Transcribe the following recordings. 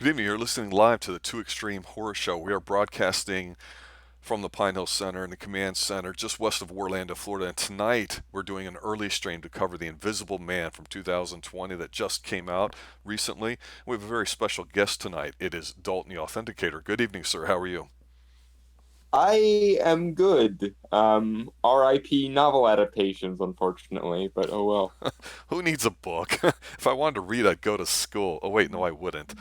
Good evening. You're listening live to the Two Extreme Horror Show. We are broadcasting from the Pine Hill Center and the Command Center just west of Orlando, Florida. And tonight we're doing an early stream to cover The Invisible Man from 2020 that just came out recently. We have a very special guest tonight. It is Dalton the Authenticator. Good evening, sir. How are you? I am good. RIP novel adaptations, unfortunately, but oh well. Who needs a book? If I wanted to read, I'd go to school. Oh, wait, no, I wouldn't.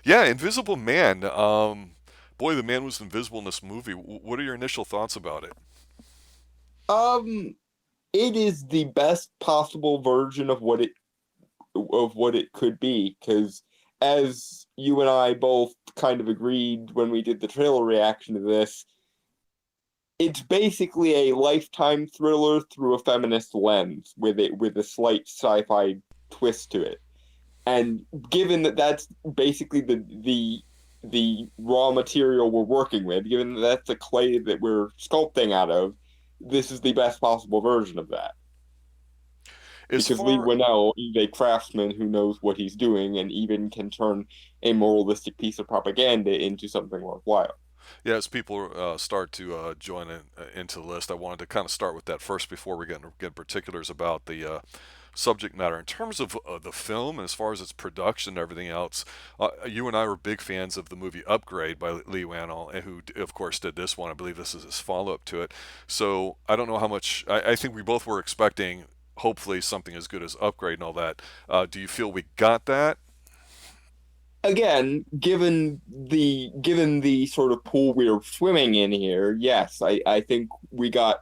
Yeah, Invisible Man. Boy, the man was invisible in this movie. What are your initial thoughts about it? Um, it is the best possible version of what it could be, because as you and I both kind of agreed when we did the trailer reaction to this, it's basically a lifetime thriller through a feminist lens with a slight sci-fi twist to it. And given that that's basically the raw material we're working with, given that that's the clay that we're sculpting out of, this is the best possible version of that. As Because Lee far Winnell is a craftsman who knows what he's doing and even can turn a moralistic piece of propaganda into something worthwhile. Yeah, as people start to join into the list, I wanted to kind of start with that first before we get particulars about the subject matter. In terms of the film, and as far as its production and everything else, you and I were big fans of the movie Upgrade by Lee Wannell, and who, of course, did this one. I believe this is his follow up to it. So I don't know how much, I think we both were expecting, hopefully, something as good as Upgrade and all that. Do you feel we got that? Again, given the sort of pool we're swimming in here, yes, I think we got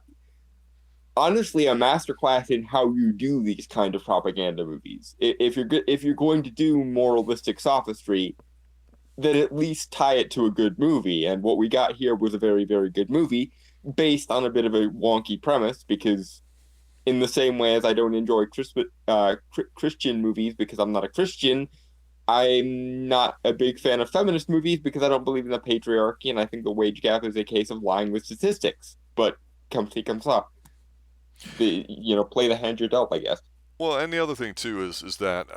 honestly a masterclass in how you do these kind of propaganda movies. If you're going to do moralistic sophistry, then at least tie it to a good movie. And what we got here was a very, very good movie based on a bit of a wonky premise because in the same way as I don't enjoy Christian movies because I'm not a Christian, I'm not a big fan of feminist movies because I don't believe in the patriarchy, and I think the wage gap is a case of lying with statistics. But come see, come saw. Play the hand you're dealt, I guess. Well, and the other thing too is that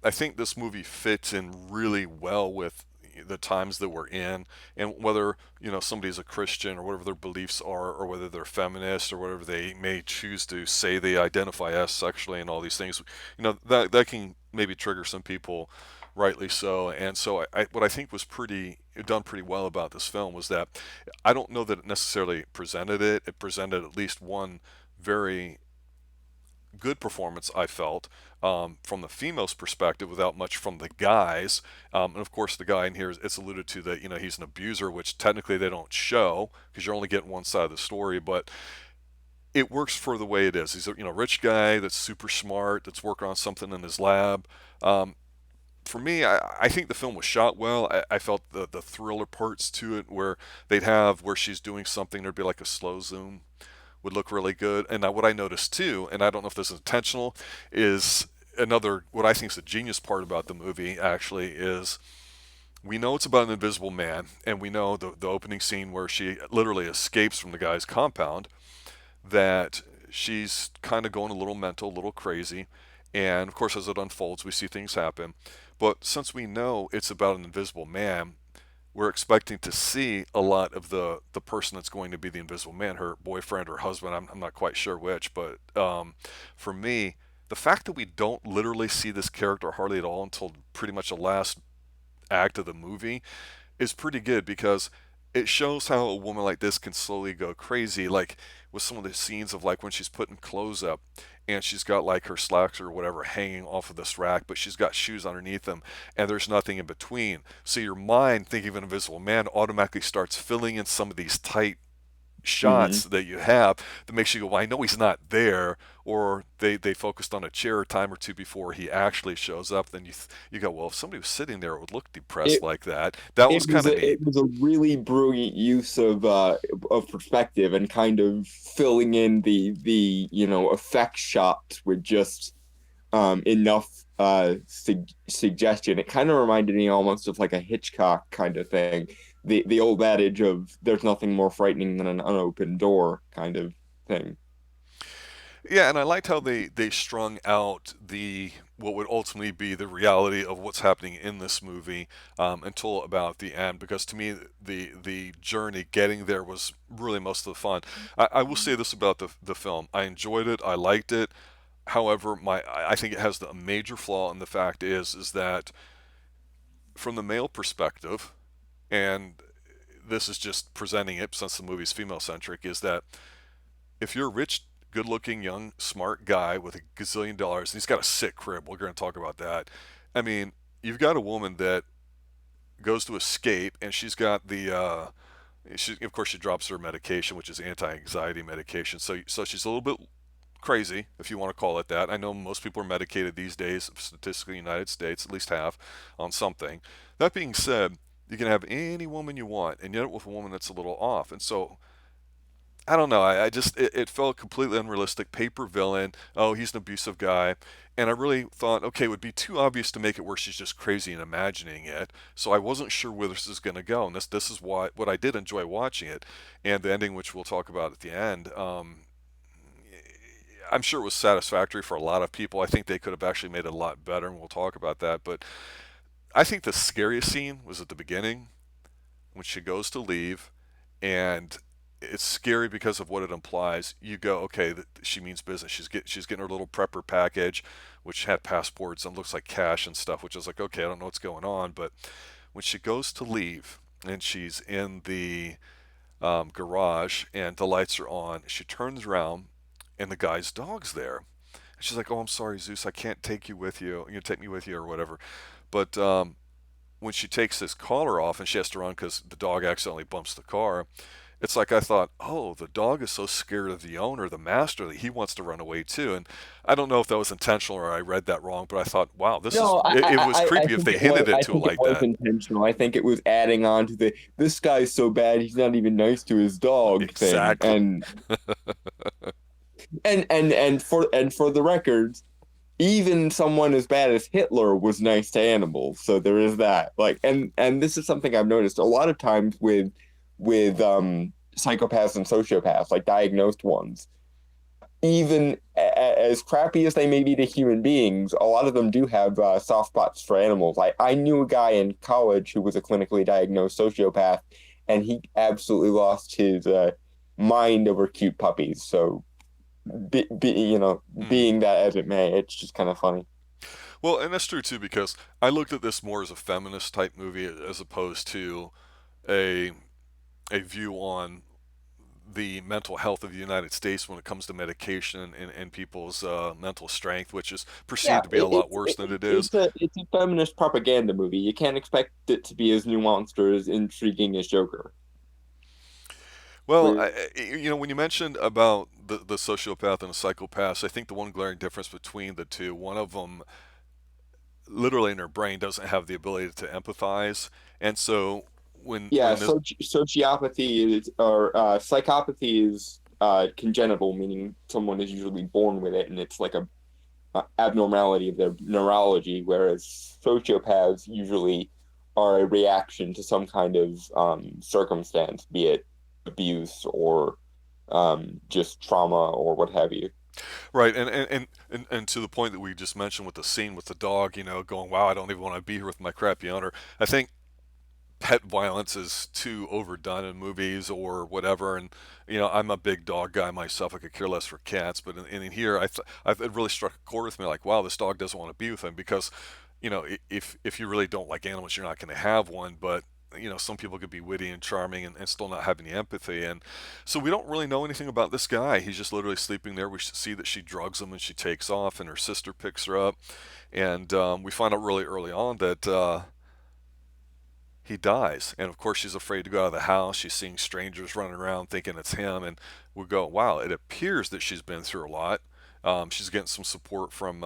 I think this movie fits in really well with the times that we're in, and whether somebody's a Christian or whatever their beliefs are, or whether they're feminist or whatever they may choose to say they identify as sexually, and all these things, that can maybe trigger some people, rightly so. And so what I think was pretty done pretty well about this film was that I don't know that it necessarily presented it. It presented at least one very good performance, I felt, from the female's perspective without much from the guys. And of course, the guy in here, it's alluded to that, he's an abuser, which technically they don't show because you're only getting one side of the story, but it works for the way it is. He's a rich guy that's super smart, that's working on something in his lab. For me, I think the film was shot well. I felt the thriller parts to it where she's doing something, there'd be like a slow zoom would look really good. And what I noticed too, and I don't know if this is intentional, is another what I think is a genius part about the movie actually is we know it's about an invisible man, and we know the opening scene where she literally escapes from the guy's compound, that she's kind of going a little mental, a little crazy. And of course, as it unfolds, we see things happen. But since we know it's about an invisible man, we're expecting to see a lot of the person that's going to be the invisible man, her boyfriend or husband. I'm not quite sure which, but for me, the fact that we don't literally see this character hardly at all until pretty much the last act of the movie is pretty good because it shows how a woman like this can slowly go crazy. Like with some of the scenes of like when she's putting clothes up and she's got like her slacks or whatever hanging off of this rack, but she's got shoes underneath them and there's nothing in between. So your mind, thinking of an invisible man, automatically starts filling in some of these tight shots Mm-hmm. that you have that makes you go, well, I know he's not there, or they focused on a chair a time or two before he actually shows up. Then you go, well, if somebody was sitting there, it would look depressed It like that. That was kind of neat. it was a really brilliant use of perspective and kind of filling in the effect shots with just enough suggestion. It kind of reminded me almost of like a Hitchcock kind of thing. The old adage of "there's nothing more frightening than an unopened door" kind of thing. Yeah, and I liked how they strung out the what would ultimately be the reality of what's happening in this movie until about the end, because to me the journey getting there was really most of the fun. I will say this about the film: I enjoyed it, I liked it. However, I think it has a major flaw, and the fact is that from the male perspective, and this is just presenting it since the movie's female centric, is that if you're a rich, good looking, young, smart guy with a gazillion dollars, and he's got a sick crib, we're going to talk about that. I mean, you've got a woman that goes to escape, and she's got of course, she drops her medication, which is anti-anxiety medication. So she's a little bit crazy, if you want to call it that. I know most people are medicated these days, statistically, in the United States, at least half, on something. That being said, you can have any woman you want, and yet with a woman that's a little off. And so I don't know. I just it felt completely unrealistic. Paper villain. Oh, he's an abusive guy, and I really thought, okay, it would be too obvious to make it where she's just crazy and imagining it. So I wasn't sure where this is going to go, and this is why what I did enjoy watching it, and the ending, which we'll talk about at the end. I'm sure it was satisfactory for a lot of people. I think they could have actually made it a lot better, and we'll talk about that. But I think the scariest scene was at the beginning when she goes to leave, and it's scary because of what it implies. You go, okay, she means business. She's getting her little prepper package, which had passports and looks like cash and stuff. Which is like, okay, I don't know what's going on. But when she goes to leave and she's in the garage and the lights are on, she turns around and the guy's dog's there. And she's like, "Oh, I'm sorry, Zeus. I can't take you with you. You take me with you or whatever." But when she takes his collar off and she has to run because the dog accidentally bumps the car, it's like I thought, oh, the dog is so scared of the owner, the master, that he wants to run away too. And I don't know if that was intentional or I read that wrong, but I thought, wow, No, it was I creepy if think they it was. hinted it I to it think it like was that. intentional. I think it was adding on to the "this guy's so bad he's not even nice to his dog" thing. Exactly. And for the record, even someone as bad as Hitler was nice to animals. So there is that. Like, and this is something I've noticed a lot of times with psychopaths and sociopaths, like diagnosed ones. Even as crappy as they may be to human beings, a lot of them do have soft spots for animals. I knew a guy in college who was a clinically diagnosed sociopath, and he absolutely lost his mind over cute puppies. So, Hmm. being that as it may, it's just kind of funny. Well, and that's true too because I looked at this more as a feminist type movie as opposed to a a view on the mental health of the United States when it comes to medication and people's mental strength, which is Yeah, perceived to be a lot worse than it is. it's a feminist propaganda movie. You can't expect it to be as nuanced or as intriguing as Joker. Well, Where when you mentioned about the sociopath and the psychopath, I think the one glaring difference between the two, one of them literally in her brain doesn't have the ability to empathize, and so Yeah, when this sociopathy is or psychopathy is congenital, meaning someone is usually born with it, and it's like a abnormality of their neurology, whereas sociopaths usually are a reaction to some kind of circumstance, be it abuse or just trauma or what have you. right and to the point that we just mentioned with the scene with the dog, going, wow, I don't even want to be here with my crappy owner. I think pet violence is too overdone in movies or whatever. And I'm a big dog guy myself. I could care less for cats, but in here, it really struck a chord with me. Like, wow, this dog doesn't want to be with him because, if you really don't like animals, you're not going to have one. But some people could be witty and charming and still not have any empathy. And so we don't really know anything about this guy. He's just literally sleeping there. We see that she drugs him and she takes off, and her sister picks her up. And we find out really early on that he dies. And of course, she's afraid to go out of the house. She's seeing strangers running around thinking it's him. And we go, wow, it appears that she's been through a lot. She's getting some support from,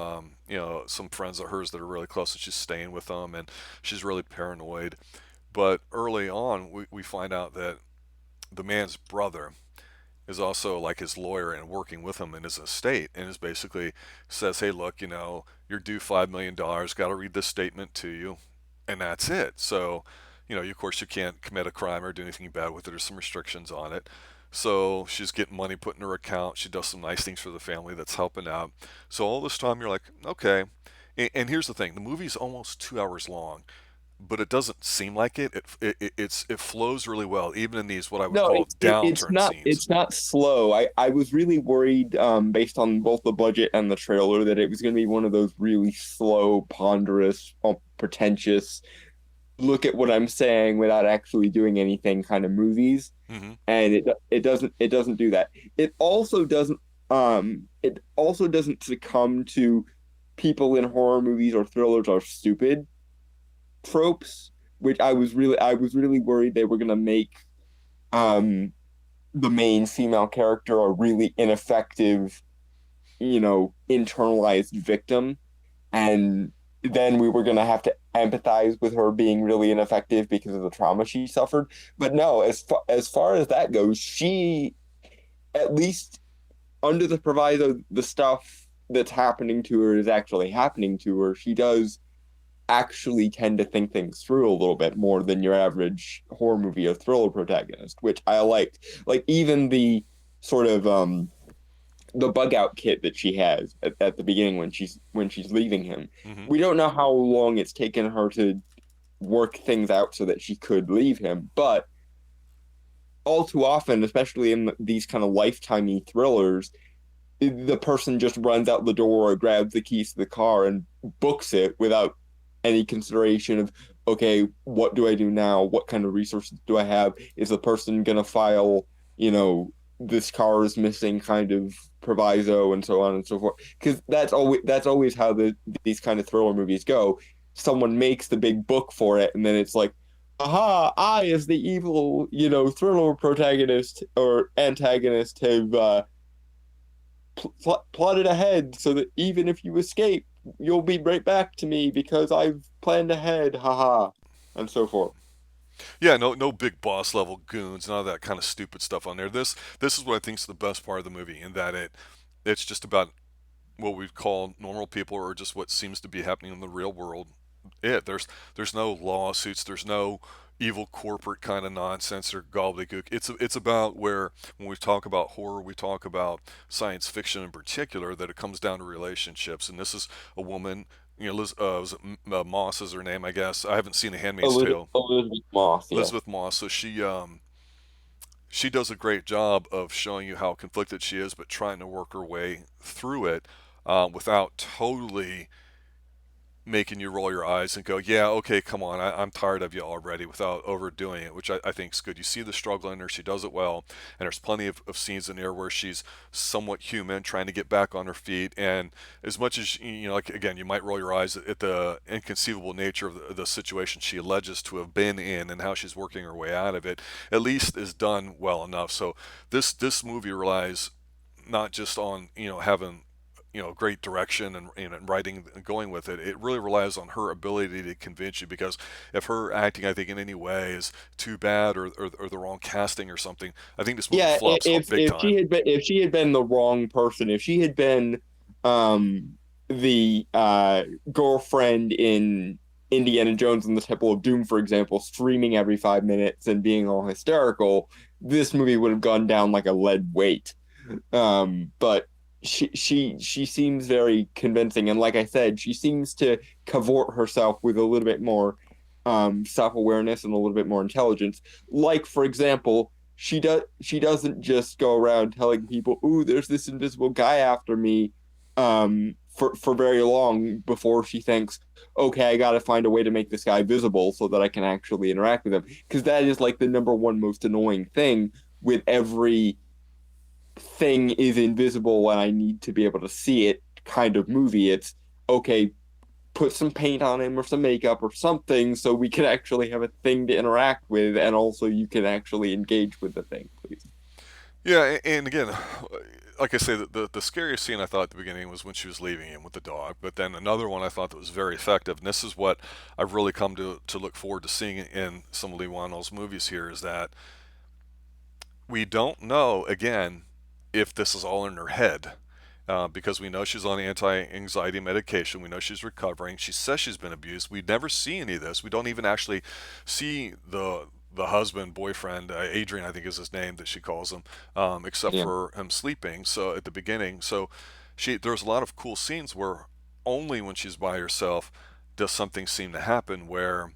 some friends of hers that are really close, and she's staying with them. And she's really paranoid. But early on, we find out that the man's brother is also like his lawyer and working with him in his estate, and is basically says, hey, look, you're due $5 million. Got to read this statement to you, and that's it. So, of course, you can't commit a crime or do anything bad with it. There's some restrictions on it. So she's getting money put in her account. She does some nice things for the family that's helping out. So all this time you're like, okay. And here's the thing: the movie's almost 2 hours long, but it doesn't seem like it. It flows really well, even in these what I would No, call it's downturn not scenes. it's not slow. I was really worried, based on both the budget and the trailer, that it was going to be one of those really slow, ponderous, pretentious, look at what I'm saying without actually doing anything kind of movies. Hmm. And it doesn't do that. It also doesn't succumb to people in horror movies or thrillers are stupid tropes, which I was really worried they were gonna make um the main female character a really ineffective, internalized victim, and then we were going to have to empathize with her being really ineffective because of the trauma she suffered. But no, as far as that goes, she, at least under the proviso, the stuff that's happening to her is actually happening to her. She does actually tend to think things through a little bit more than your average horror movie or thriller protagonist, which I liked. Like even the sort of the bug out kit that she has at the beginning when she's leaving him. Hmm. We don't know how long it's taken her to work things out so that she could leave him, but all too often, especially in these kind of lifetimey thrillers, the person just runs out the door or grabs the keys to the car and books it without any consideration of, okay, what do I do now? What kind of resources do I have? Is the person gonna file, you know, this car is missing kind of proviso and so on and so forth? Because that's always how these kind of thriller movies go. Someone makes the big book for it, and then it's like, aha, I as the evil, thriller protagonist or antagonist have plotted ahead so that even if you escape, you'll be right back to me because I've planned ahead, haha, and so forth. Yeah, no big boss level goons, none of that kind of stupid stuff on there. This is what I think is the best part of the movie, in that it's just about what we call normal people, or just what seems to be happening in the real world. There's no lawsuits, there's no evil corporate kind of nonsense or gobbledygook. It's about where, when we talk about horror, we talk about science fiction in particular, that it comes down to relationships. And this is a woman, was it Moss is her name, I guess. I haven't seen A Handmaid's Tale. Elizabeth Moss, yeah. Elizabeth Moss. So she does a great job of showing you how conflicted she is, but trying to work her way through it, without totally making you roll your eyes and go, yeah, okay, come on, I'm tired of you already, without overdoing it, which I think is good. You see the struggle in her, she does it well, and there's plenty of scenes in there where she's somewhat human, trying to get back on her feet. And as much as, like, again, you might roll your eyes at the inconceivable nature of the situation she alleges to have been in and how she's working her way out of it, at least is done well enough. So this movie relies not just on having great direction and writing and going with it. It really relies on her ability to convince you, because if her acting, I think, in any way is too bad, or the wrong casting or something, I think this movie Yeah, flops big if she time. had been the wrong person, if she had been um the girlfriend in Indiana Jones and the Temple of Doom, for example, screaming every 5 minutes and being all hysterical, this movie would have gone down like a lead weight. But she seems very convincing, and like I said, she seems to cavort herself with a little bit more self-awareness and a little bit more intelligence. Like, for example, she doesn't just go around telling people, "Ooh, there's this invisible guy after me," for very long before she thinks, "Okay, I got to find a way to make this guy visible so that I can actually interact with him." Because that is like the number one most annoying thing with every thing is invisible and I need to be able to see it kind of movie. It's okay, put some paint on him or some makeup or something so we can actually have a thing to interact with, and also you can actually engage with the thing, please. Yeah, and again, like I say, the scariest scene I thought at the beginning was when she was leaving him with the dog. But then another one I thought that was very effective, and this is what I've really come to look forward to seeing in some of Lee Wannell's movies here, is that we don't know, again, if this is all in her head. Because we know she's on anti-anxiety medication. We know she's recovering. She says she's been abused. We never see any of this. We don't even actually see the husband, boyfriend, Adrian, I think is his name that she calls him, except Yeah. for him sleeping. So at the beginning, so there's a lot of cool scenes where only when she's by herself does something seem to happen where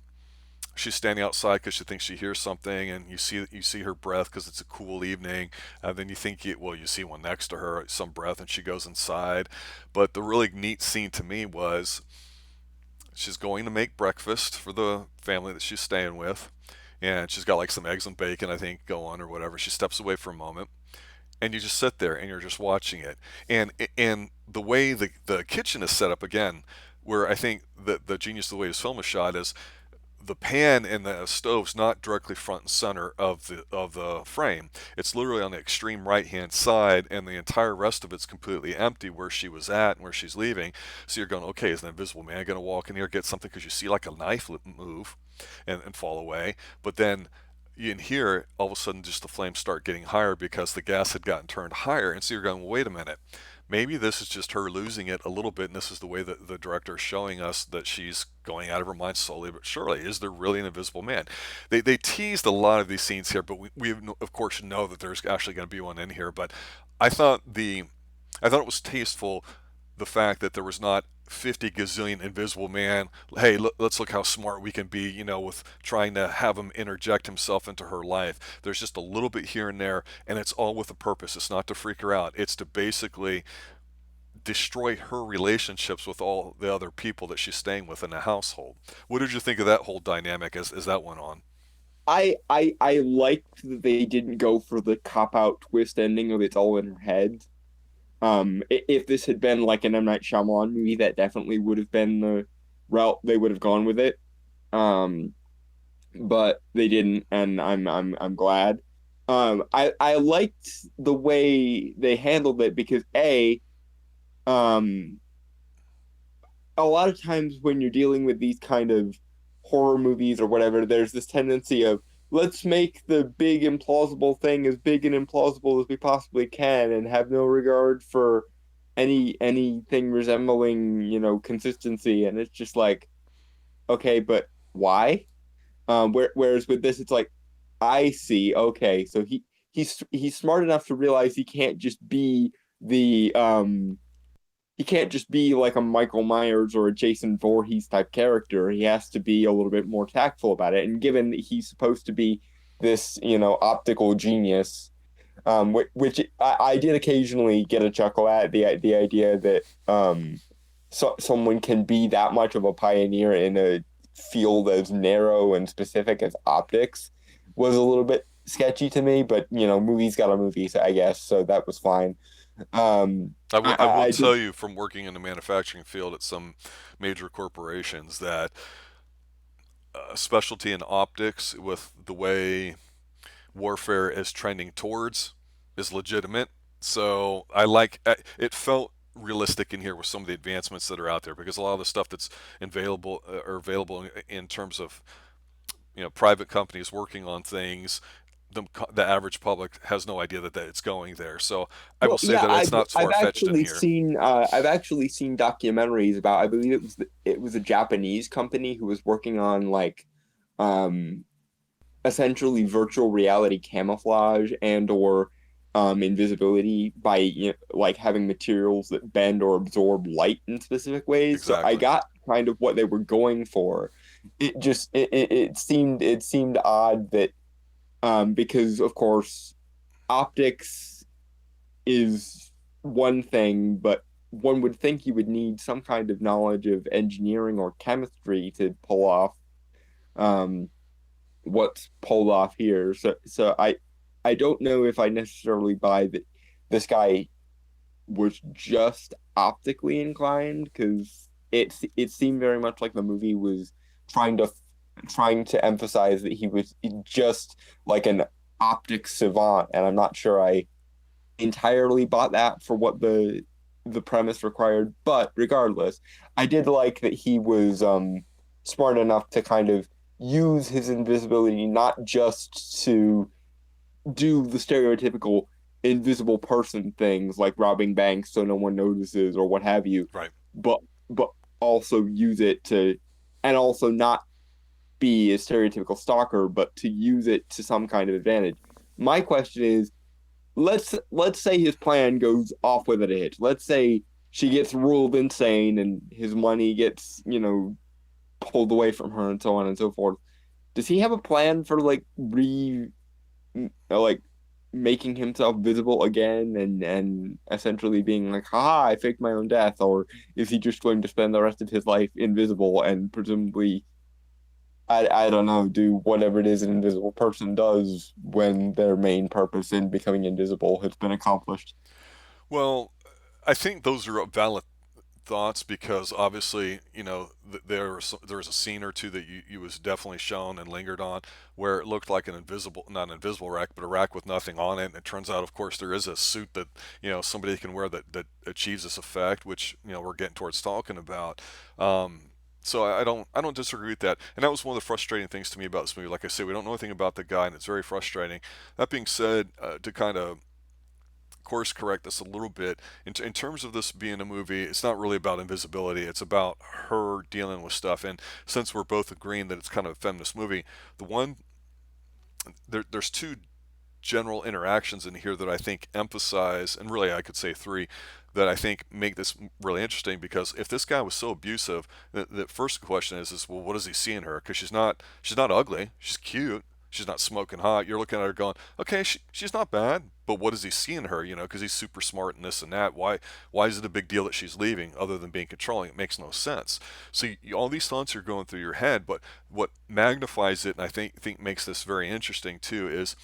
she's standing outside because she thinks she hears something, and you see her breath because it's a cool evening, and then you see one next to her, some breath, and she goes inside. But the really neat scene to me was she's going to make breakfast for the family that she's staying with, and she's got like some eggs and bacon, I think, going or whatever. She steps away for a moment, and you just sit there and you're just watching it, and the way the kitchen is set up again, where I think the genius of the way this film is shot is the pan and the stove's not directly front and center of the frame. It's literally on the extreme right hand side, and the entire rest of it's completely empty where she was at and where she's leaving. So you're going, okay, is an invisible man going to walk in here get something? Because you see like a knife move and fall away, but then in here, all of a sudden, just the flames start getting higher because the gas had gotten turned higher. And so you're going, well, wait a minute. Maybe this is just her losing it a little bit, and this is the way that the director is showing us that she's going out of her mind slowly but surely. Is there really an invisible man? They teased a lot of these scenes here, but we of course know that there's actually going to be one in here. But I thought the I thought it was tasteful the fact that there was not 50 gazillion invisible man. Hey, let's look how smart we can be, with trying to have him interject himself into her life. There's just a little bit here and there, and it's all with a purpose. It's not to freak her out, it's to basically destroy her relationships with all the other people that she's staying with in the household. What did you think of that whole dynamic as that went on? I liked that they didn't go for the cop out twist ending of it's all in her head. If this had been like an M. Night Shyamalan movie, that definitely would have been the route they would have gone with it. Um, but they didn't, and I'm glad. I liked the way they handled it because um, a lot of times when you're dealing with these kind of horror movies or whatever, there's this tendency of let's make the big implausible thing as big and implausible as we possibly can and have no regard for anything resembling, consistency. And it's just like, okay, but why? Whereas with this, it's like, I see, okay, so he's smart enough to realize the he can't just be like a Michael Myers or a Jason Voorhees type character. He has to be a little bit more tactful about it. And given that he's supposed to be this, optical genius, which I did occasionally get a chuckle at the idea that someone can be that much of a pioneer in a field as narrow and specific as optics was a little bit sketchy to me. But movies got a movie, so I guess so that was fine. I will I tell did. you from working in the manufacturing field at some major corporations that specialty in optics with the way warfare is trending towards is legitimate. So it felt realistic in here with some of the advancements that are out there because a lot of the stuff that's available in terms of private companies working on things, the average public has no idea that it's going there. So I will Well, say yeah, that it's not far fetched in here. I've actually seen documentaries about. I believe it was a Japanese company who was working on like um essentially virtual reality camouflage and or invisibility by like having materials that bend or absorb light in specific ways. So I Exactly. got kind of what they were going for. It seemed odd that because of course optics is one thing, but one would think you would need some kind of knowledge of engineering or chemistry to pull off um, what's pulled off here. So I don't know if I necessarily buy that this guy was just optically inclined because it seemed very much like the movie was trying to trying to emphasize that he was just like an optics savant, and I'm not sure I entirely bought that for what the premise required. But regardless, I did like that he was smart enough to kind of use his invisibility not just to do the stereotypical invisible person things like robbing banks so no one notices or what have you, Right. but but also use it to and also not be a stereotypical stalker, but to use it to some kind of advantage. My question is, let's say his plan goes off with a hitch. Let's say she gets ruled insane and his money gets, pulled away from her and so on and so forth. Does he have a plan for like making himself visible again and essentially being like, haha, I faked my own death? Or is he just going to spend the rest of his life invisible and presumably, I don't know, do whatever it is an invisible person does when their main purpose in becoming invisible has been accomplished? Well, I think those are valid thoughts because obviously, there was a scene or two that you was definitely shown and lingered on where it looked like an invisible, not an invisible rack, but a rack with nothing on it. And it turns out, of course, there is a suit that somebody can wear that achieves this effect, which we're getting towards talking about. So I don't disagree with that, and that was one of the frustrating things to me about this movie. Like I say, we don't know anything about the guy, and it's very frustrating. That being said, to kind of course correct this a little bit. In terms of this being a movie, it's not really about invisibility. It's about her dealing with stuff. And since we're both agreeing that it's kind of a feminist movie, the one there's two general interactions in here that I think emphasize, and really I could say three, that I think make this really interesting. Because if this guy was so abusive, the first question is well, what does he see in her? Because she's not ugly, she's cute. She's not smoking hot. You're looking at her going, okay, she's not bad, but what does he see in her? Because he's super smart and this and that. Why is it a big deal that she's leaving, other than being controlling? It makes no sense. So all these thoughts are going through your head, but what magnifies it, and I think makes this very interesting too, is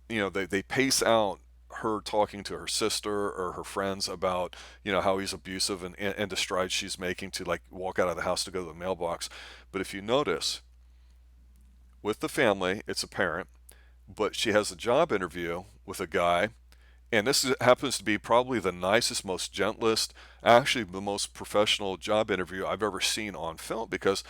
they pace out her talking to her sister or her friends about how he's abusive, and the strides she's making to like walk out of the house to go to the mailbox. But if you notice, with the family, it's apparent, but she has a job interview with a guy, and happens to be probably the nicest, most gentlest, actually the most professional job interview I've ever seen on film. Because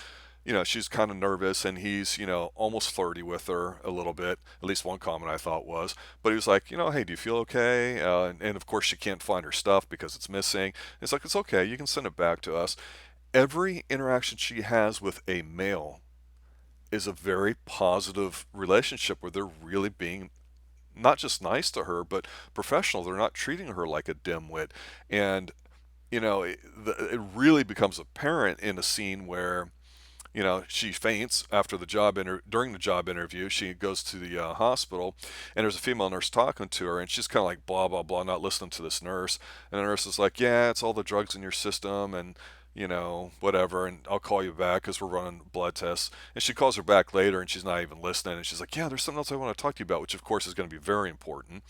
she's kind of nervous, and he's almost flirty with her a little bit. At least one comment I thought was, but he was like, hey, do you feel okay? And of course she can't find her stuff because it's missing. It's like, it's okay, you can send it back to us. Every interaction she has with a male is a very positive relationship where they're really being not just nice to her, but professional. They're not treating her like a dimwit. And, it really becomes apparent in a scene where, she faints after during the job interview. She goes to the hospital, and there's a female nurse talking to her, and she's kind of like blah blah blah, not listening to this nurse. And the nurse is like, "Yeah, it's all the drugs in your system, and whatever, and I'll call you back because we're running blood tests." And she calls her back later, and she's not even listening. And she's like, "Yeah, there's something else I want to talk to you about," which of course is going to be very important.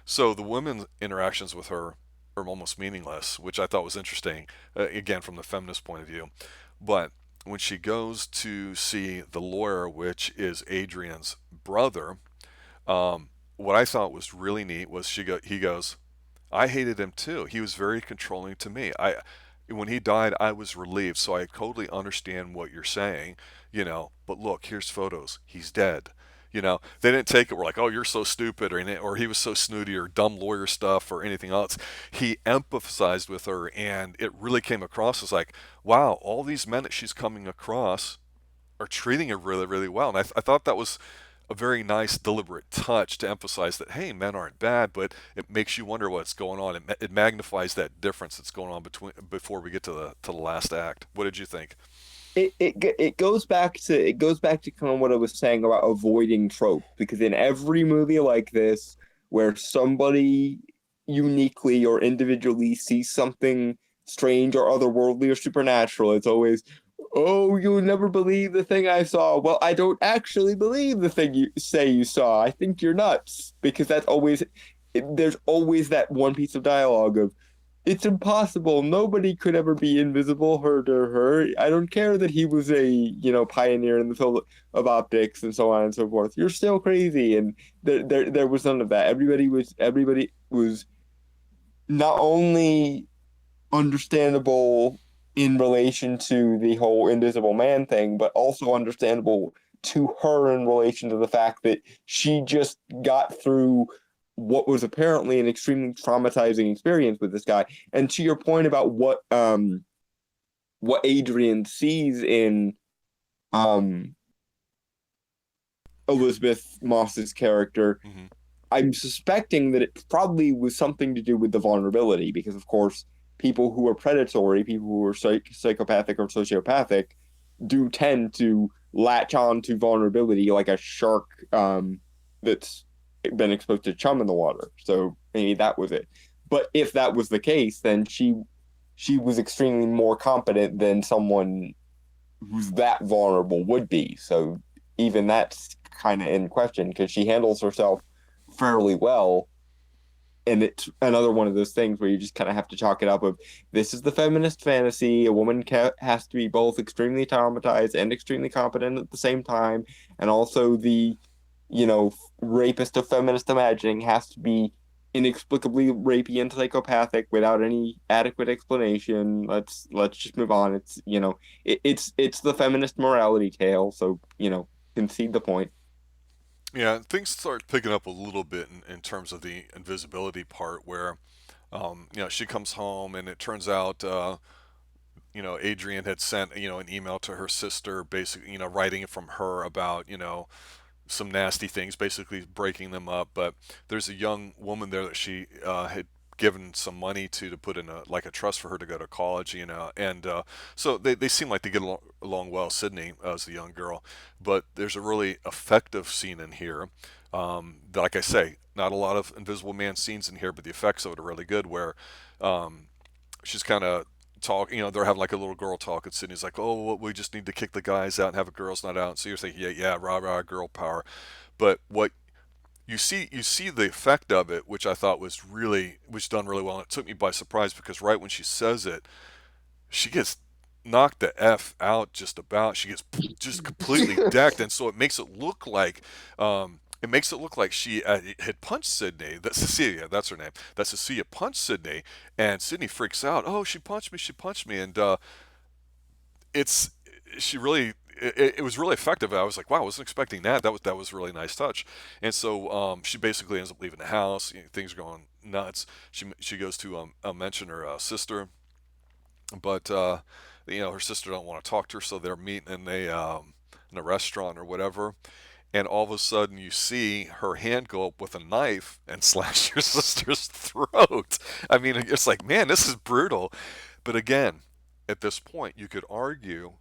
So the women's interactions with her are almost meaningless, which I thought was interesting, again from the feminist point of view. But when she goes to see the lawyer, which is Adrian's brother, what I thought was really neat was he goes, "I hated him too. He was very controlling to me. When he died, I was relieved. So I totally understand what you're saying, But look, here's photos. He's dead." They didn't take it. We're like, "Oh, you're so stupid," or he was so snooty, or dumb lawyer stuff, or anything else. He empathized with her, and it really came across as like, wow, all these men that she's coming across are treating her really, really well. And I thought that was a very nice, deliberate touch to emphasize that, hey, men aren't bad, but it makes you wonder what's going on. It magnifies that difference that's going on before we get to the last act. What did you think? It goes back to kind of what I was saying about avoiding tropes, because in every movie like this where somebody uniquely or individually sees something strange or otherworldly or supernatural, it's always, oh, you'll never believe the thing I saw. Well, I don't actually believe the thing you say you saw. I think you're nuts. Because there's always that one piece of dialogue of, it's impossible. Nobody could ever be invisible, hurt or her. I don't care that he was a, pioneer in the field of optics and so on and so forth. You're still crazy. And there was none of that. Everybody was not only understandable in relation to the whole Invisible Man thing, but also understandable to her in relation to the fact that she just got through what was apparently an extremely traumatizing experience with this guy. And to your point about what Adrian sees in um Elizabeth Moss's character. Hmm. I'm suspecting that it probably was something to do with the vulnerability, because of course people who are predatory, people who are psychopathic or sociopathic, do tend to latch on to vulnerability like a shark that's been exposed to chum in the water. So maybe that was it. But if that was the case, then she was extremely more competent than someone who's that vulnerable would be. So even that's kind of in question, because she handles herself fairly well. And it's another one of those things where you just kind of have to chalk it up of, this is the feminist fantasy. A woman has to be both extremely traumatized and extremely competent at the same time. And also the, rapist of feminist imagining has to be inexplicably rapey and psychopathic without any adequate explanation. Let's just move on. It's the feminist morality tale, so concede the point. Yeah, things start picking up a little bit in terms of the invisibility part, where she comes home and it turns out Adrian had sent an email to her sister, basically writing it from her about some nasty things, basically breaking them up. But there's a young woman there that she had given some money to put in a trust for her to go to college, and so they seem like they get along well. Sydney as the young girl, but there's a really effective scene in here. That, like I say, not a lot of Invisible Man scenes in here, but the effects of it are really good. Where she's kind of talk, they're having like a little girl talk, and Sydney's like, "Oh, well, we just need to kick the guys out and have a girls' night out." And so you're thinking, "Yeah, yeah, rah rah, girl power." But what you see the effect of it, which I thought was done really well. And it took me by surprise because right when she says it, she gets knocked the f out just about. She gets just completely decked, and so it makes it look like she had punched Sydney. That Cecilia, that's her name. That Cecilia punched Sydney, and Sydney freaks out. Oh, she punched me! She punched me! And it's she really it was really effective. I was like, wow, I wasn't expecting that. That was a really nice touch. And so she basically ends up leaving the house. Things are going nuts. She goes to mention her sister, but her sister don't want to talk to her, so they're meeting in a restaurant or whatever. And all of a sudden, you see her hand go up with a knife and slash your sister's throat. I mean, it's like, man, this is brutal. But again, at this point, you could argue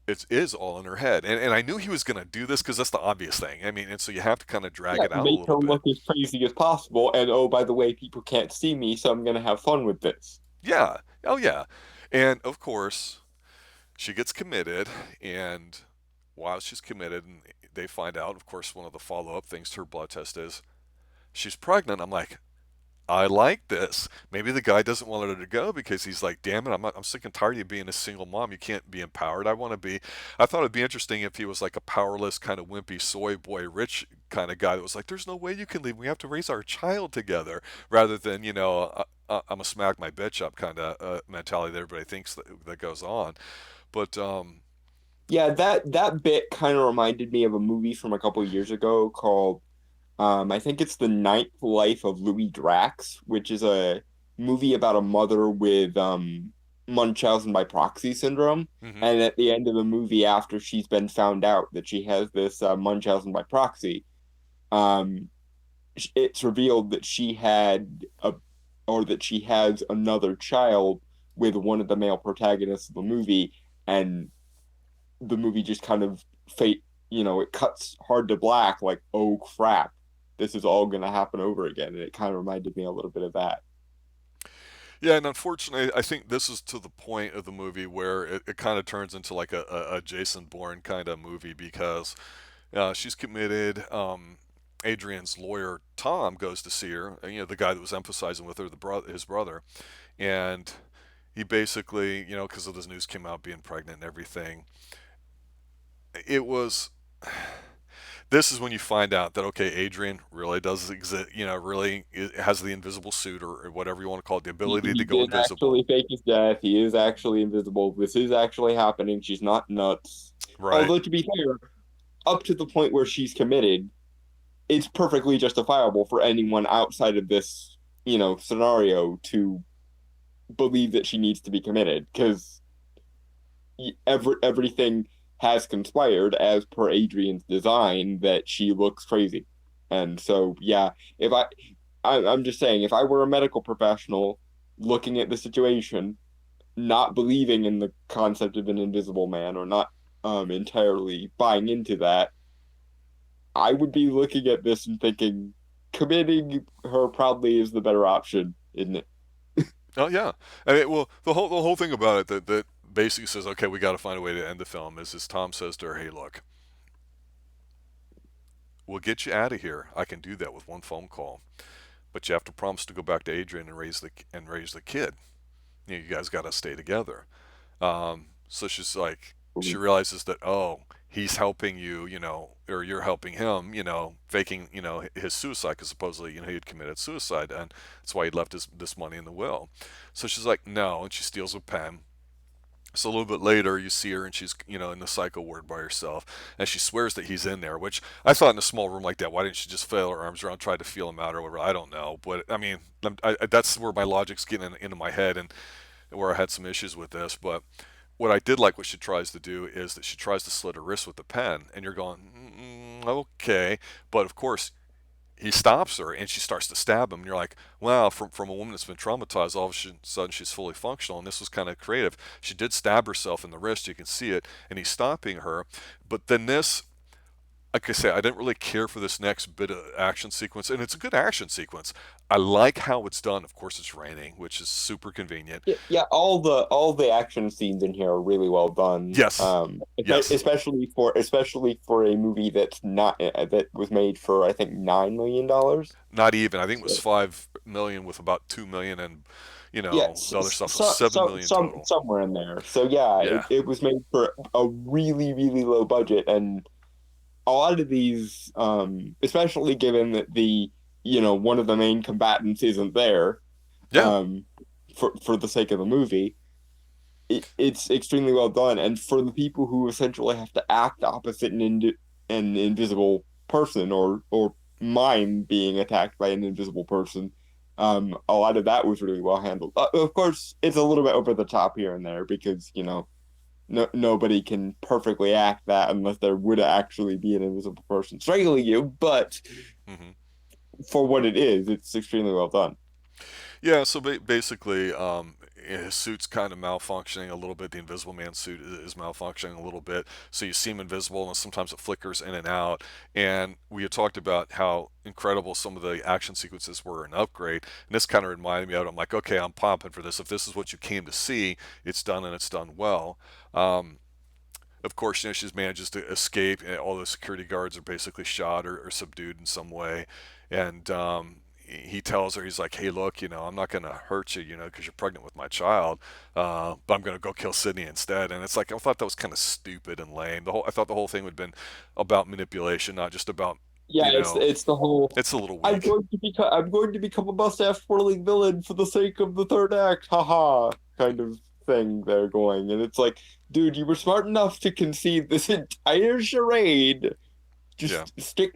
it is all in her head. And I knew he was going to do this because that's the obvious thing. I mean, and so you have to kind of drag Yeah, it out a make her little bit. look as crazy as possible. And oh, by the way, people can't see me, so I'm gonna have fun with this. Yeah. Oh, yeah. And of course, she gets committed. And while she's committed, and they find out, of course, one of the follow up things to her blood test is she's pregnant. I'm like, I like this. Maybe the guy doesn't want her to go because he's like, damn it, I'm sick and tired of you being a single mom. You can't be empowered. I want to be. I thought it'd be interesting if he was like a powerless, kind of wimpy soy boy, rich kind of guy that was like, there's no way you can leave. We have to raise our child together, rather than I'm a smack my bitch up kind of mentality that everybody thinks that goes on. But Yeah, that bit kind of reminded me of a movie from a couple years ago called I think it's The Ninth Life of Louis Drax, which is a movie about a mother with Munchausen by proxy syndrome. mhm. And at the end of the movie, after she's been found out that she has this Munchausen by proxy, um, it's revealed that she has another child with one of the male protagonists of the movie, and the movie just kind of it cuts hard to black, like, oh crap, this is all gonna happen over again. And it kind of reminded me a little bit of that. Yeah, and unfortunately, I think this is to the point of the movie where it kind of turns into like a Jason Bourne kind of movie because she's committed. Adrian's lawyer Tom goes to see her. The guy that was emphasizing with her, his brother, and he basically, because of this news came out being pregnant and everything, it was. This is when you find out that okay, Adrian really does exist. Really has the invisible suit or whatever you want to call it, the ability to He go did invisible. actually fake his death. He is actually invisible. This is actually happening. She's not nuts. Right. Although, to be fair, up to the point where she's committed, it's perfectly justifiable for anyone outside of this, scenario to believe that she needs to be committed, because everything. has conspired as per Adrian's design that she looks crazy. And so, yeah, if I'm just saying, if I were a medical professional looking at the situation, not believing in the concept of an invisible man or not entirely buying into that, I would be looking at this and thinking committing her probably is the better option, isn't it? Oh yeah, I mean, well, the whole thing about it that basically says, okay, we got to find a way to end the film is Tom says to her, hey, look, we'll get you out of here. I can do that with one phone call, but you have to promise to go back to Adrian and raise the kid. You guys got to stay together. So she's like, she realizes that, oh, he's helping you, or you're helping him, faking, his suicide because supposedly, he had committed suicide, and that's why he left this money in the will. So she's like, no, and she steals a pen. So a little bit later, you see her and she's, in the psycho ward by herself, and she swears that he's in there. Which I thought in a small room like that, why didn't she just flail her arms around, try to feel him out or whatever? I don't know, but I mean, that's where my logic's getting into my head and where I had some issues with this. But what I did like what she tries to do is that she tries to slit her wrist with the pen, and you're going, okay, but of course he stops her and she starts to stab him, and you're like, wow, from a woman that's been traumatized, all of a sudden she's fully functional, and this was kind of creative. She did stab herself in the wrist, you can see it, and he's stopping her. But then this, like I say, I didn't really care for this next bit of action sequence, and it's a good action sequence. I like how it's done. Of course, it's raining, which is super convenient. Yeah, yeah, all the action scenes in here are really well done. Yes, yes. Especially for a movie that's not that was made for I think $9 million. Not even. I think it was So, 5 million with about 2 million, and yes, the other stuff was 7 million total. somewhere in there. So yeah, Yeah, it was made for a really really low budget, and a lot of these, especially given that the one of the main combatants isn't there, yeah, um, for the sake of the movie, it's extremely well done. And for the people who essentially have to act opposite an invisible person or mime being attacked by an invisible person, a lot of that was really well handled. Of course, it's a little bit over the top here and there because nobody can perfectly act that unless there would actually be an invisible person strangling you. But hmm for what it is, it's extremely well done. yeah. So basically, his suit's kind of malfunctioning a little bit. The Invisible Man suit is malfunctioning a little bit, so you see him invisible, and sometimes it flickers in and out. And we had talked about how incredible some of the action sequences were in Upgrade, and this kind of reminded me of it. I'm like, okay, I'm pumping for this. If this is what you came to see, it's done and it's done well. Of course, she manages to escape, and all the security guards are basically shot or subdued in some way. And he tells her, he's like, hey, look, I'm not going to hurt you, because you're pregnant with my child, but I'm going to go kill Sydney instead. And it's like, I thought that was kind of stupid and lame. I thought the whole thing would have been about manipulation, not just about, Yeah, it's the whole it's a little weak. I'm going to become a mustache twirling villain for the sake of the third act, haha, kind of thing they're going. And it's like, dude, you were smart enough to conceive this entire charade. Yeah. Just stick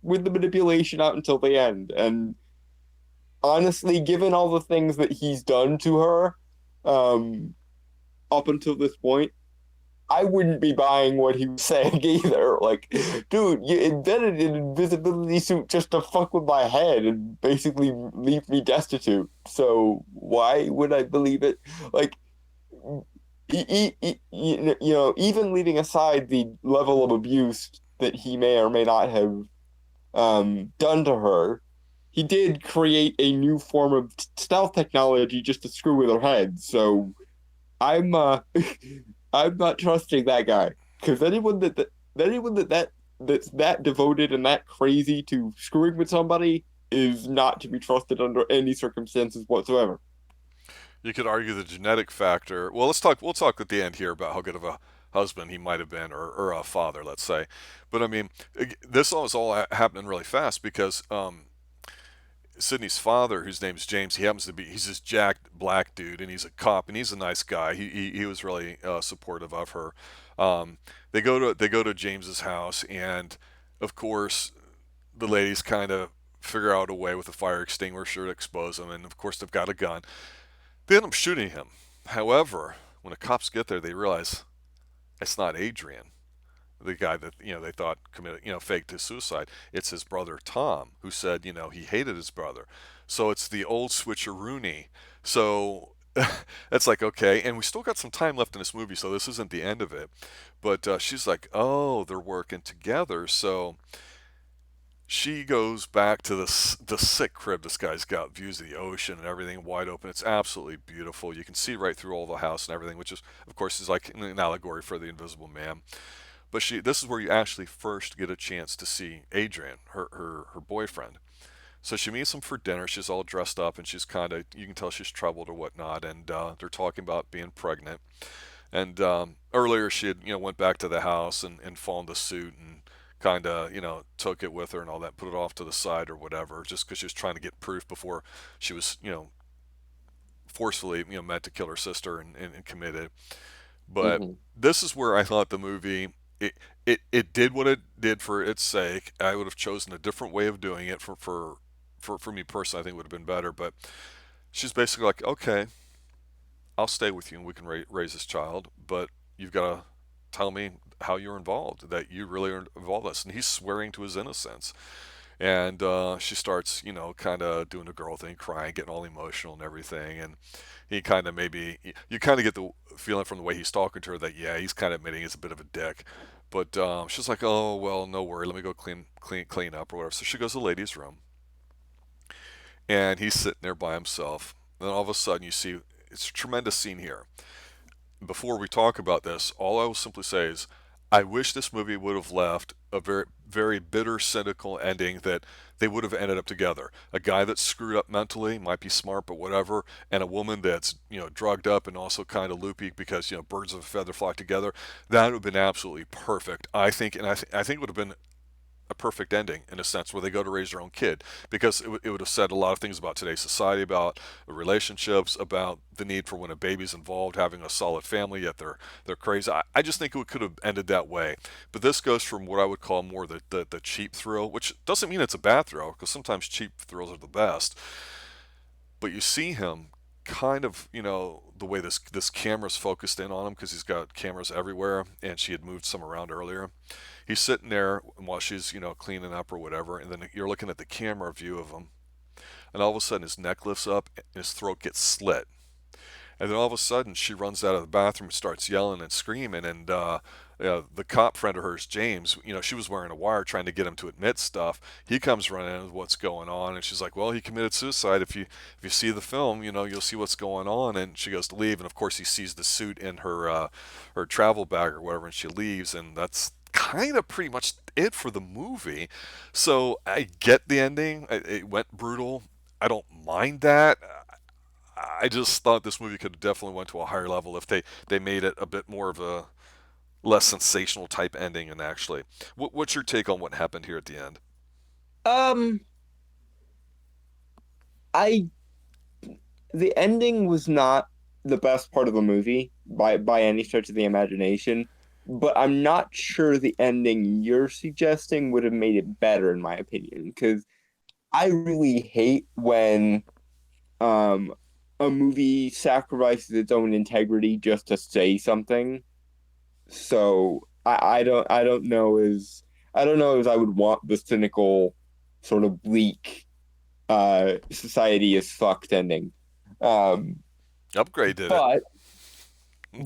with the manipulation out until the end. And honestly, given all the things that he's done to her, um, up until this point, I wouldn't be buying what he was saying either. Like, dude, you invented an invisibility suit just to fuck with my head and basically leave me destitute. So why would I believe it? Like, even leaving aside the level of abuse that he may or may not have done to her, he did create a new form of stealth technology just to screw with her head. So I'm I'm not trusting that guy because anyone that's that devoted and that crazy to screwing with somebody is not to be trusted under any circumstances whatsoever. You could argue the genetic factor. Well, let's talk. We'll talk at the end here about how good of a husband he might have been, or a father, let's say. But I mean, this all is all happening really fast because Sydney's father, whose name's James, he's this jacked black dude, and he's a cop, and he's a nice guy. He was really supportive of her. Um, they go to James's house, and of course, the ladies kind of figure out a way with a fire extinguisher to expose him, and of course, they've got a gun. They end up shooting him. However, when the cops get there, they realize it's not Adrian, the guy that they thought committed faked his suicide. It's his brother Tom, who said he hated his brother. So it's the old switcheroony. So it's like, okay, and we still got some time left in this movie, so this isn't the end of it. But she's like, oh, they're working together. So she goes back to the sick crib this guy's got, views of the ocean and everything wide open. It's absolutely beautiful. You can see right through all the house and everything, which is, of course, is like an allegory for the Invisible Man. But this is where you actually first get a chance to see Adrian, her boyfriend. So she meets him for dinner. She's all dressed up and she's kind of, you can tell she's troubled or whatnot. And they're talking about being pregnant. And earlier she had, went back to the house and fallen to suit and kind of, took it with her and all that, put it off to the side or whatever, just because she was trying to get proof before she was, forcefully, meant to kill her sister and committed. But Hmm. this is where I thought the movie it did what it did for its sake. I would have chosen a different way of doing it for me personally. I think it would have been better. But she's basically like, okay, I'll stay with you and we can raise this child, but you've got to tell me how you're involved, that you really are involved in this. And he's swearing to his innocence. And she starts, kind of doing the girl thing, crying, getting all emotional and everything. And he kind of maybe, you kind of get the feeling from the way he's talking to her that, yeah, he's kind of admitting he's a bit of a dick. But she's like, oh, well, no worry. Let me go clean up or whatever. So she goes to the ladies' room. And he's sitting there by himself. And then all of a sudden you see, it's a tremendous scene here. Before we talk about this, all I will simply say is I wish this movie would have left a very, very bitter, cynical ending that they would have ended up together. A guy that's screwed up mentally, might be smart, but whatever, and a woman that's, drugged up and also kind of loopy because, birds of a feather flock together. That would have been absolutely perfect, I think. And I think it would have been a perfect ending in a sense where they go to raise their own kid because it would have said a lot of things about today's society, about relationships, about the need for when a baby's involved having a solid family, yet they're crazy. I just think it could have ended that way. But this goes from what I would call more the cheap thrill, which doesn't mean it's a bad thrill because sometimes cheap thrills are the best. But you see him kind of, the way this camera's focused in on him because he's got cameras everywhere and she had moved some around earlier. He's sitting there while she's, cleaning up or whatever, and then you're looking at the camera view of him, and all of a sudden his neck lifts up and his throat gets slit. And then all of a sudden, she runs out of the bathroom and starts yelling and screaming. And the cop friend of hers, James, she was wearing a wire trying to get him to admit stuff. He comes running in with what's going on, and she's like, "Well, he committed suicide. If you see the film, you'll see what's going on." And she goes to leave, and of course, he sees the suit in her travel bag or whatever, and she leaves, and that's kind of pretty much it for the movie. So I get the ending. It went brutal. I don't mind that. I just thought this movie could have definitely went to a higher level if they made it a bit more of a less sensational type ending. And actually, what's your take on what happened here at the end? Um, I the ending was not the best part of the movie by any stretch of the imagination, but I'm not sure the ending you're suggesting would have made it better, in my opinion, because I really hate when um a movie sacrifices its own integrity just to say something. So I don't know as I would want the cynical sort of bleak society is fucked ending. Um Upgrade did it.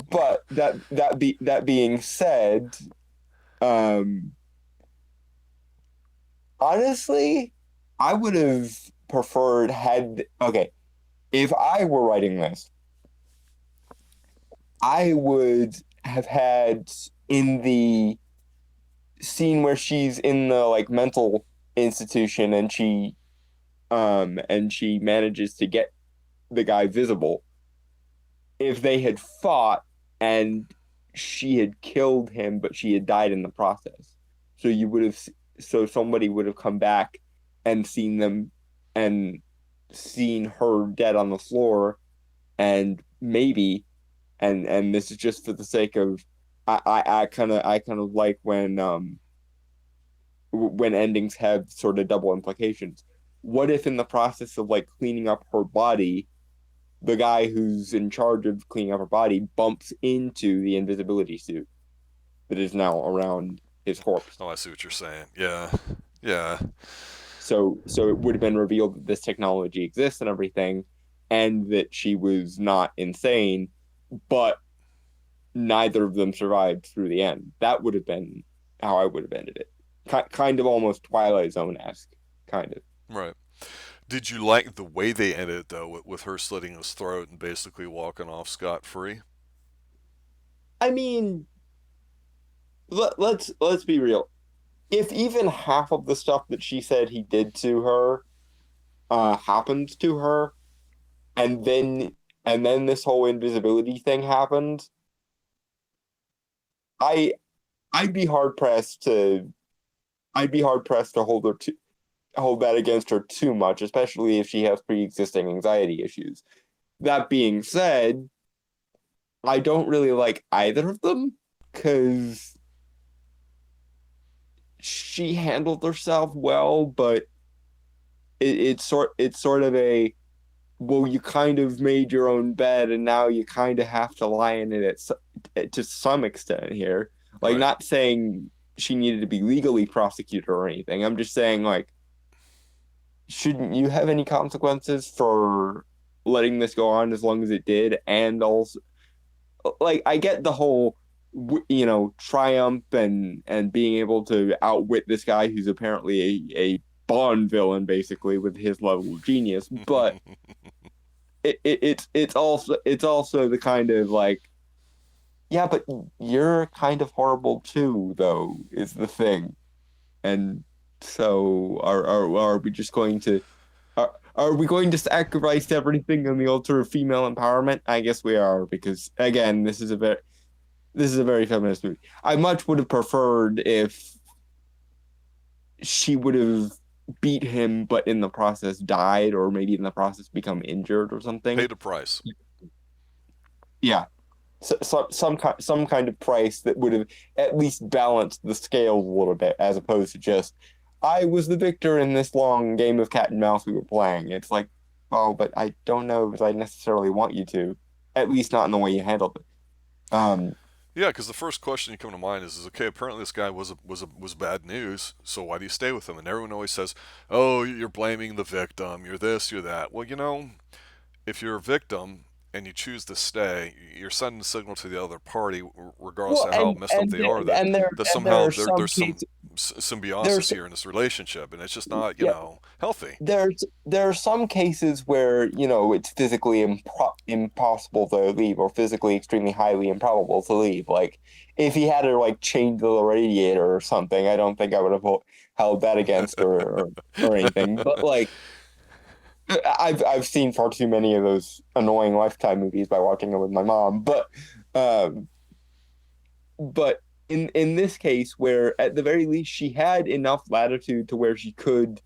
but that being said, um honestly, I would have preferred had okay, if I were writing this, I would have had in the scene where she's in the like mental institution and she manages to get the guy visible. If they had fought and she had killed him, but she had died in the process. So you would have so somebody would have come back and seen them and seen her dead on the floor and maybe and this is just for the sake of I kind of like when endings have sort of double implications. What if in the process of like cleaning up her body, the guy who's in charge of cleaning up her body bumps into the invisibility suit? that is now around his corpse. Oh, I see what you're saying. Yeah, yeah, So it would have been revealed that this technology exists and everything, and that she was not insane, but neither of them survived through the end. That would have been how I would have ended it. Kind of almost Twilight Zone esque, kind of. right. Did you like the way they ended it though, with her slitting his throat and basically walking off scot free? I mean, let's be real. If even half of the stuff that she said he did to her happened to her, and then this whole invisibility thing happened, I I'd be hard pressed to hold that against her too much, especially if she has pre-existing anxiety issues. That being said, I don't really like either of them because she handled herself well, but it's sort of a, well, you kind of made your own bed and now you kind of have to lie in it to some extent here. Like, Right. not saying she needed to be legally prosecuted or anything. I'm just saying, like, shouldn't you have any consequences for letting this go on as long as it did? And also, like, I get the whole, triumph and being able to outwit this guy who's apparently a Bond villain, basically, with his level of genius. But it's also the kind of like, yeah, but you're kind of horrible too, though, is the thing. And so are we just going to are we going to sacrifice everything on the altar of female empowerment? I guess we are, because again, this is a very feminist movie. I much would have preferred if she would have beat him, but in the process died, or maybe in the process become injured or something. Paid a price. Yeah, some kind of price that would have at least balanced the scales a little bit, as opposed to just, I was the victor in this long game of cat and mouse we were playing. It's like, oh, but I don't know if I necessarily want you to, at least not in the way you handled it. Yeah, because the first question you come to mind is okay. Apparently, this guy was bad news. So why do you stay with him? And everyone always says, "Oh, you're blaming the victim. You're this. You're that." Well, if you're a victim and you choose to stay, you're sending a signal to the other party, regardless Well, of how messed up they are, that there somehow are some there's some cases symbiosis there's here in this relationship, and it's just not yeah healthy. there are some cases where it's physically impossible to leave, or physically extremely highly improbable to leave. Like, if he had to like chain to the radiator or something, I don't think I would have held that against her, or anything. But like, I've seen far too many of those annoying Lifetime movies by watching them with my mom. Um, but in this case, where at the very least she had enough latitude to where she could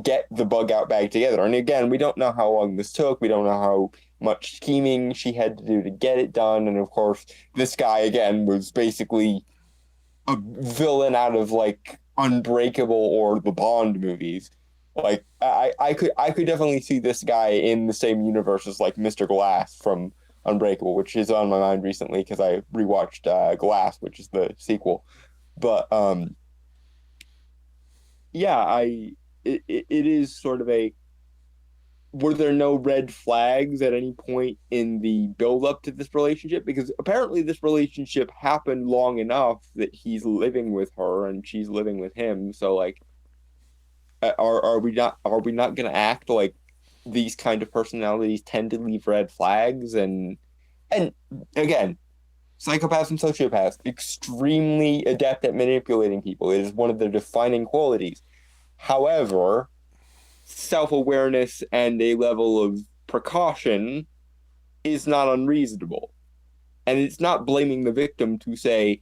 get the bug out bag together. And again, we don't know how long this took. We don't know how much scheming she had to do to get it done. And of course, this guy again was basically a villain out of like Unbreakable or the Bond movies. Like, I could definitely see this guy in the same universe as like Mr. Glass from Unbreakable, which is on my mind recently because I rewatched Glass, which is the sequel. But yeah, it is sort of a, were there no red flags at any point in the build up to this relationship? Because apparently this relationship happened long enough that he's living with her and she's living with him. So like, are we not going to act like these kind of personalities tend to leave red flags? And again, psychopaths and sociopaths extremely adept at manipulating people. It is one of their defining qualities. However, self-awareness and a level of precaution is not unreasonable. And it's not blaming the victim to say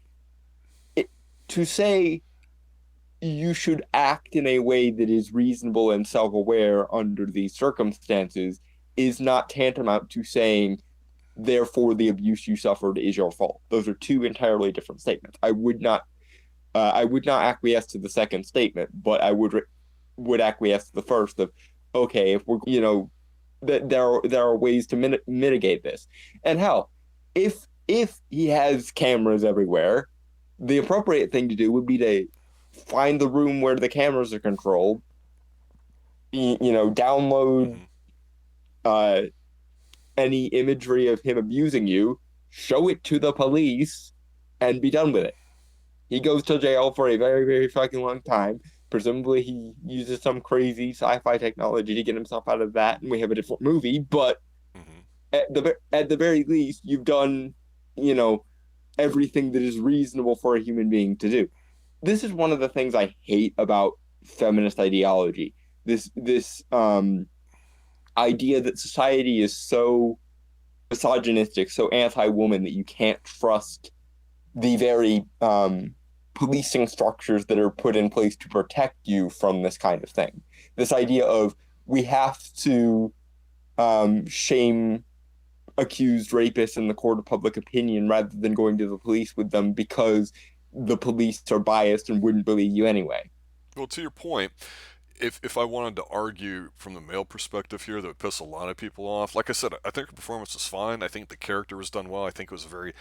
you should act in a way that is reasonable and self-aware under these circumstances is not tantamount to saying, therefore the abuse you suffered is your fault. Those are two entirely different statements. I would not acquiesce to the second statement, but I would acquiesce to the first of, okay, if we're, that there are ways to mitigate this. And hell, if he has cameras everywhere, The appropriate thing to do would be to find the room where the cameras are controlled, download Hmm. uh, any imagery of him abusing you, show it to the police, and be done with it. He goes to jail for a very, very fucking long time. Presumably, he uses some crazy sci-fi technology to get himself out of that, and we have a different movie. But Hmm. at the very least, you've done, you know, everything that is reasonable for a human being to do. This is one of the things I hate about feminist ideology. This idea that society is so misogynistic, so anti-woman that you can't trust the very policing structures that are put in place to protect you from this kind of thing. This idea of we have to shame accused rapists in the court of public opinion rather than going to the police with them because the police are biased and wouldn't believe you anyway. Well, to your point, if I wanted to argue from the male perspective here, that would piss a lot of people off. Like I said, I think her performance was fine. I think the character was done well. I think it was a very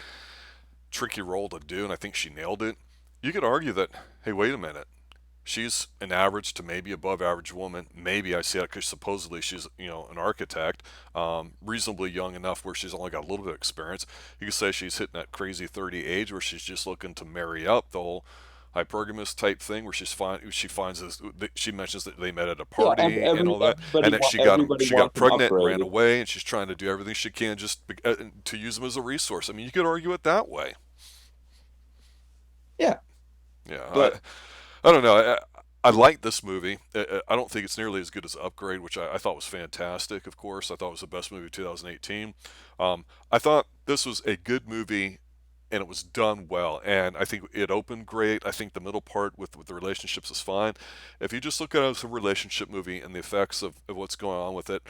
tricky role to do, and I think she nailed it. You could argue that, hey, wait a minute. She's an average to maybe above average woman. Maybe I see that because supposedly she's, an architect, reasonably young enough where she's only got a little bit of experience. You could say she's hitting that crazy 30 age where she's just looking to marry up, the whole hypergamous type thing where she finds this. She mentions that they met at a Yeah, party and all that, and that everybody she got wants an pregnant and ran upgrade. away, and she's trying to do everything she can just to use them as a resource. I mean, you could argue it that way. Yeah, Yeah, but I don't know. I like this movie. I don't think it's nearly as good as Upgrade, which I thought was fantastic. Of course, I thought it was the best movie of 2018. I thought this was a good movie, and it was done well. And I think it opened great. I think the middle part with the relationships is fine. If you just look at it as a relationship movie and the effects of what's going on with it,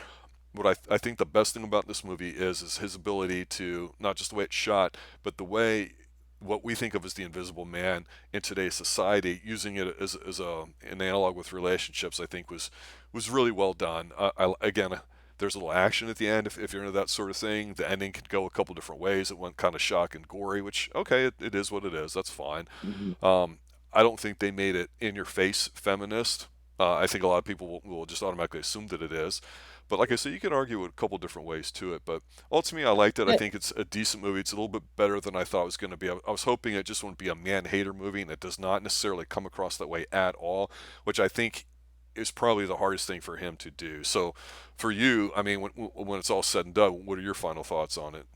what I think the best thing about this movie is his ability to, not just the way it's shot, but the way what we think of as the invisible man in today's society, using it as an analog with relationships, I think was really well done. Again, there's a little action at the end if you're into that sort of thing. The ending could go a couple different ways. It went kind of shock and gory, which, okay, it is what it is. That's fine. mhm. I don't think they made it in your face feminist. I think a lot of people will just automatically assume that it is. But like I said, you can argue a couple different ways to it. But ultimately, I liked it. I Yeah, think it's a decent movie. It's a little bit better than I thought it was going to be. I was hoping it just wouldn't be a man hater movie, and it does not necessarily come across that way at all, which I think is probably the hardest thing for him to do. So, for you, I mean, when it's all said and done, what are your final thoughts on it?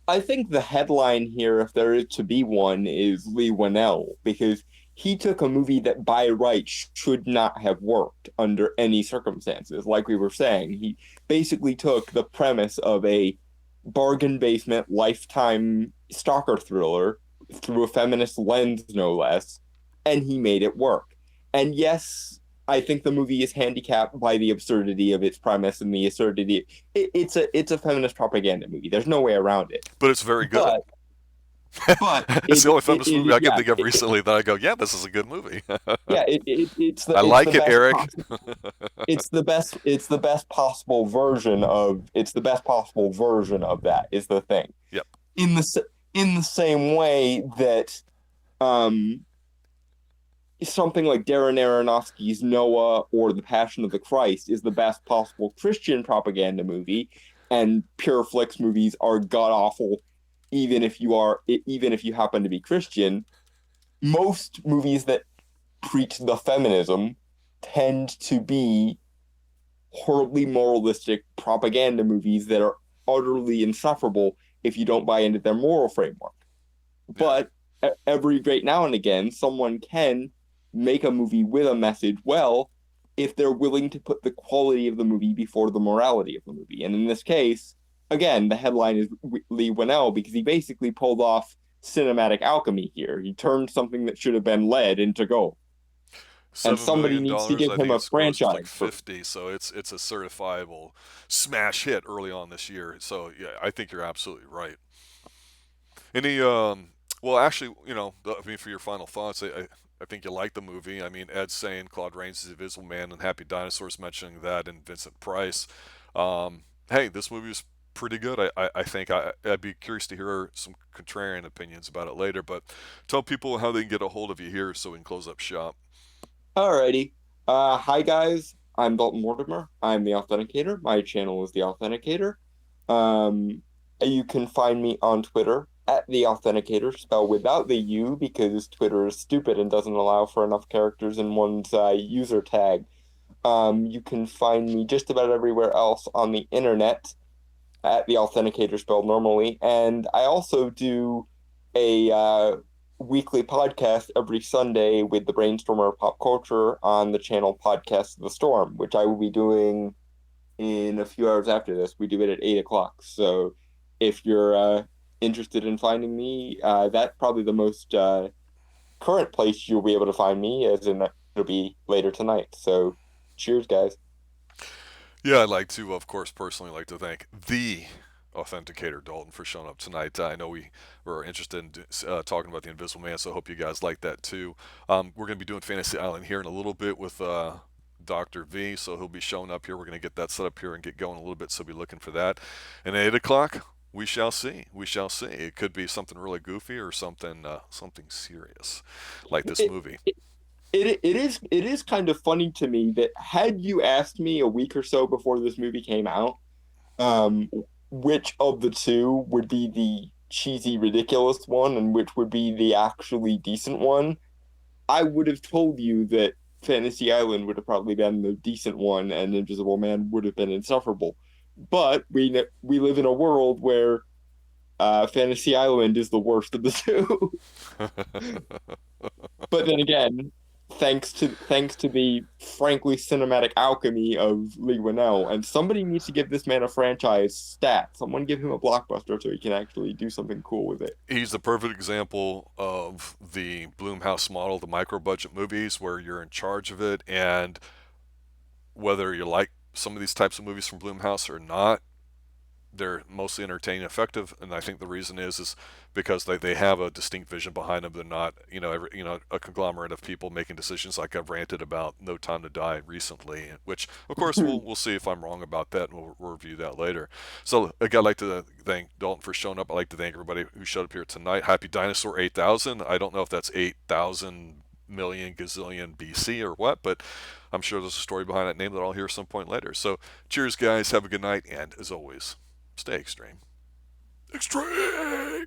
I think the headline here, if there is to be one, is Lee Winnell, because he took a movie that by rights should not have worked under any circumstances. Like we were saying, he basically took the premise of a bargain basement lifetime stalker thriller through a feminist lens, no less, and he made it work. And yes, I think the movie is handicapped by the absurdity of its premise and the absurdity. It's a feminist propaganda movie. There's no way around it. But it's very good. But but It's the only feminist movie it I can yeah think of recently that I go, yeah, this is a good movie. yeah I it's the like it, best Eric. possible it's the best possible version of that is the thing. Yep. In the same way that um something like Darren Aronofsky's Noah or The Passion of the Christ is the best possible Christian propaganda movie, and pure flicks movies are god awful, even if you happen to be Christian. Most movies that preach the feminism tend to be horribly moralistic propaganda movies that are utterly insufferable if you don't buy into their moral framework. Yeah. But every great now and again, someone can make a movie with a message well if they're willing to put the quality of the movie before the morality of the movie. And in this case, again, the headline is Lee Winnell because he basically pulled off cinematic alchemy here. He turned something that should have been lead into gold. And seven somebody million needs to dollars. give I him think a it's grossed like franchise for 50, so it's a certifiable smash hit early on this year. So yeah, I think you're absolutely right. Any well, actually, I mean, for your final thoughts, I think you like the movie. I mean, Ed's saying Claude Rains is the Invisible Man, and Happy Dinosaurs mentioning that, and Vincent Price. Hey, this movie was pretty good. I think I'd be curious to hear some contrarian opinions about it later, but tell people how they can get a hold of you here so we can close up shop. Alrighty. Hi guys. I'm Dalton Mortimer. I'm the Authenticator. My channel is the Authenticator. Um, you can find me on Twitter at the Authenticator, spelled without the U because Twitter is stupid and doesn't allow for enough characters in one's user tag. You can find me just about everywhere else on the internet at the Authenticator spelled normally. And I also do a weekly podcast every Sunday with the Brainstormer of Pop Culture on the channel Podcast of the Storm, which I will be doing in a few hours after this. We do it at 8 o'clock. So if you're interested in finding me, that's probably the most current place you'll be able to find me, as in it'll be later tonight. So cheers, guys. Yeah, I'd like to, of course, personally like to thank the Authenticator Dalton for showing up tonight. I know we were interested in talking about the Invisible Man, so I hope you guys like that too. We're going to be doing Fantasy Island here in a little bit with Dr. V, so he'll be showing up here. We're going to get that set up here and get going a little bit, so be looking for that. And at 8 o'clock, we shall see. We shall see. It could be something really goofy or something serious, like this It, movie. it is kind of funny to me that had you asked me a week or so before this movie came out, um, which of the two would be the cheesy, ridiculous one and which would be the actually decent one, I would have told you that Fantasy Island would have probably been the decent one and Invisible Man would have been insufferable. But we live in a world where Fantasy Island is the worst of the two. But then again, thanks to the frankly cinematic alchemy of Lee Winnell, and somebody needs to give this man a franchise stat. Someone give him a blockbuster so he can actually do something cool with it. He's the perfect example of the Bloomhouse model, the micro budget movies where you're in charge of it, and whether you like some of these types of movies from Bloomhouse or not, they're mostly entertaining and effective. And I think the reason is because they have a distinct vision behind them. They're not a conglomerate of people making decisions like I've ranted about No Time to Die recently, which of course we'll see if I'm wrong about that, and we'll review that later. So again, I'd like to thank Dalton for showing up. I'd like to thank everybody who showed up here tonight. Happy Dinosaur 8,000. I don't know if that's 8,000 million gazillion BC or what, but I'm sure there's a story behind that name that I'll hear some point later. So cheers, guys. Have a good night, and as always, stay extreme. Extreme!